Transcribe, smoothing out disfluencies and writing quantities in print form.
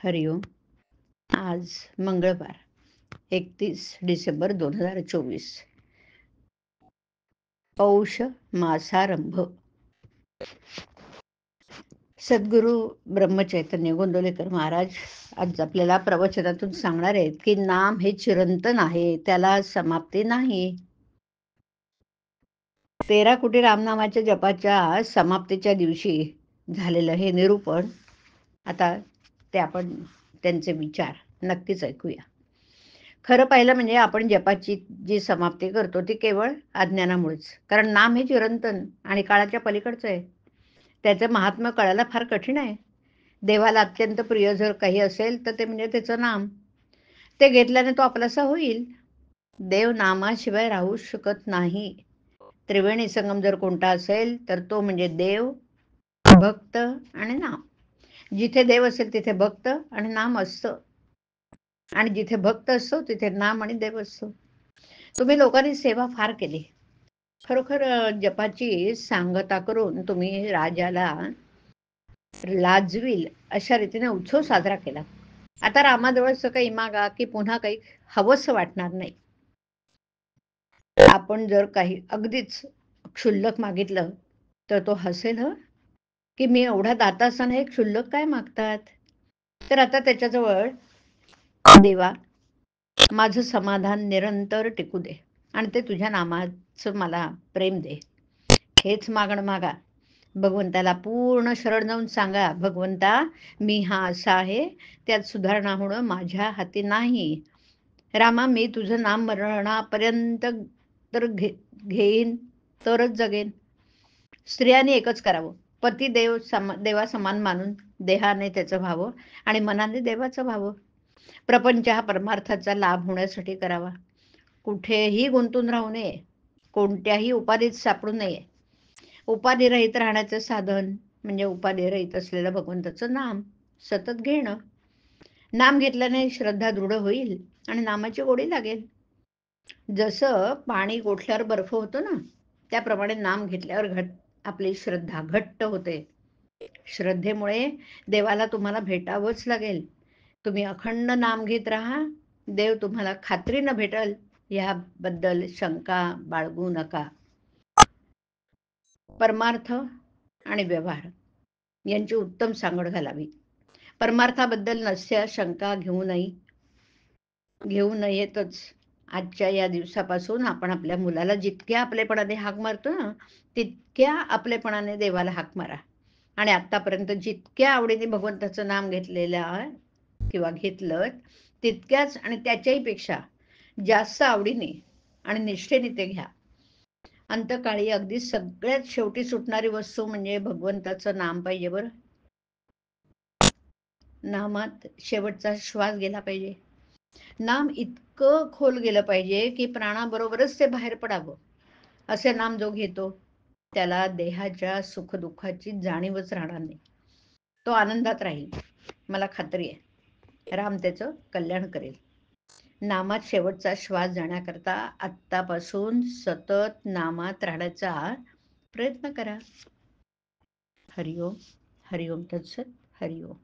हरिओम. आज मंगळवार 31 डिसेंबर 2024. पौष मासारंभ. सद्गुरू ब्रह्मचैतन्य गोंदवलेकर महाराज आज आपल्याला प्रवचनातून सांगणार आहेत की नाम हे चिरंतन आहे, त्याला समाप्ती नाही. 13 कोटी रामनामाच्या जपाच्या समाप्तीच्या दिवशी झालेलं हे निरूपण. आता ते आपण त्यांचे विचार नक्कीच ऐकूया. खरं पाहिलं म्हणजे आपण जपाची जी समाप्ती करतो ती केवळ अज्ञानामुळेच, कारण नाम हे चिरंतन आणि काळाच्या पलीकडचं आहे. त्याचं महात्म्य कळायला फार कठीण आहे. देवाला अत्यंत प्रिय जर काही असेल तर ते म्हणजे त्याचं नाम. ते घेतल्याने तो आपलासा होईल. देव नामाशिवाय राहू शकत नाही. त्रिवेणी संगम जर कोणता असेल तर तो म्हणजे देव, भक्त आणि नाम. जिथे देव असेल तिथे भक्त आणि नाम असतं, आणि जिथे भक्त असतो तिथे नाम आणि देव असतो. तुम्ही लोकांनी सेवा फार केली. खरोखर जपाची सांगता करून तुम्ही राजाला लाजवील अशा रीतीने उत्सव साजरा केला. आता रामाजवळचं काही मागा की पुन्हा काही हवंसं वाटणार नाही. आपण जर काही अगदीच क्षुल्लक मागितलं तर तो हसेल, की मी एवढा दाता असताना हे क्षुल्लक काय मागतात. तर आता त्याच्याजवळ देवा, माझं समाधान निरंतर टिकू दे आणि ते तुझ्या नामाचं मला प्रेम दे, हेच मागणं मागा. भगवंताला पूर्ण शरण जाऊन सांगा, भगवंता मी हा असा आहे, त्यात सुधारणा होणं माझ्या हाती नाही. रामा, मी तुझं नाम मरणापर्यंत तर घेईन तरच जगेन. स्त्रियांनी एकच करावं, पती देवा समान मानून देहाने त्याचं व्हावं आणि मनाने देवाचं व्हावं. प्रपंच हा परमार्थाचा लाभ होण्यासाठी करावा. कुठेही गुंतून राहू नये, कोणत्याही उपाधीत सापडू नये. उपाधिरहित राहण्याचं साधन म्हणजे उपाधिरहित असलेलं भगवंताचं नाम सतत घेणं. नाम घेतल्याने श्रद्धा दृढ होईल आणि नामाची गोडी लागेल. जसं पाणी गोठल्यावर बर्फ होतो ना, त्याप्रमाणे नाम घेतल्यावर आपली श्रद्धा घट्ट होते. श्रद्धेमुळे देवाला तुम्हाला भेटावंच लागेल. तुम्ही अखंड नाम घेत राहा, देव तुम्हाला खात्रीनं भेटल, याबद्दल शंका बाळगू नका. परमार्थ आणि व्यवहार यांची उत्तम सांगड घालावी. परमार्थाबद्दल नस्या शंका घेऊ नयेतच. आजच्या या दिवसापासून आपण आपल्या मुलाला जितक्या आपलेपणाने हाक मारतो ना, तितक्या आपलेपणाने देवाला हाक मारा. आणि आतापर्यंत जितक्या आवडीने भगवंताचं नाम घेतलेलं किंवा घेतलं, तितक्याच आणि त्याच्याही पेक्षा जास्त आवडीने आणि निष्ठेने ते घ्या. अंतकाळी अगदी सगळ्यात शेवटी सुटणारी वस्तू म्हणजे भगवंताचं नाम पाहिजे. बरं, नामात शेवटचा श्वास गेला पाहिजे. नाम इतकं खोल गेलं पाहिजे की प्राणाबरोबरच ते बाहेर पडावं. असे नाम जो घेतो त्याला देहाच्या सुखदुःखाची जाणीवच राहणार नाही. तो आनंदात राहील, मला खात्री आहे. राम त्याचं कल्याण करेल. नामात शेवटचा श्वास जाण्याकरता आत्तापासून सतत नामात राहण्याचा प्रयत्न करा. हरिओम. हरिओम तत्सत. हरिओम.